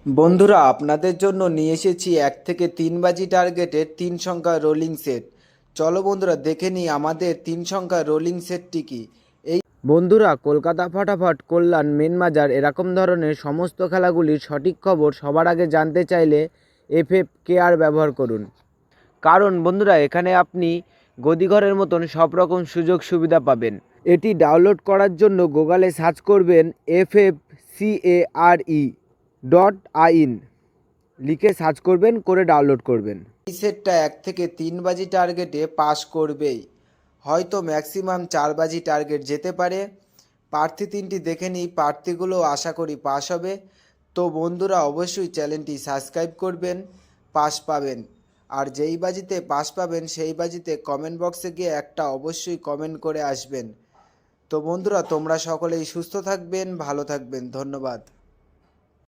বন্ধুরা, আপনাদের জন্য নিয়ে এসেছি 1 থেকে 3 বাজি টার্গেটের 3 সংখ্যার রোলিং সেট। চলো বন্ধুরা, দেখে নিই আমাদের 3 সংখ্যার রোলিং সেটটি কি। বন্ধুরা, কলকাতা ফাটাফাট, কল্যাণ, মেন বাজার এরকম ধরনের সমস্ত খেলাগুলির সঠিক খবর সবার আগে জানতে চাইলে FFKR ব্যবহার করুন। কারণ বন্ধুরা, এখানে আপনি গদিঘরের মতন সব রকম সুযোগ সুবিধা পাবেন। এটি ডাউনলোড করার জন্য গুগলে সার্চ করবেন FFCARE.in, লিখে সার্চ করবেন, করে ডাউনলোড করবেন। এই সেটটা 1 থেকে 3 বাজি টার্গেটে পাস করবেই, হয়তো ম্যাক্সিমাম 4 বাজি টার্গেট যেতে পারে। প্রার্থী 3টি দেখে নিই, প্রার্থীগুলো আশা করি পাস হবে। তো বন্ধুরা, অবশ্যই চ্যানেলটি সাবস্ক্রাইব করবেন, পাস পাবেন। আর যেই বাজিতে পাস পাবেন সেই বাজিতে কমেন্ট বক্সে গিয়ে একটা অবশ্যই কমেন্ট করে আসবেন। তো বন্ধুরা, তোমরা সকলেই সুস্থ থাকবেন, ভালো থাকবেন, ধন্যবাদ।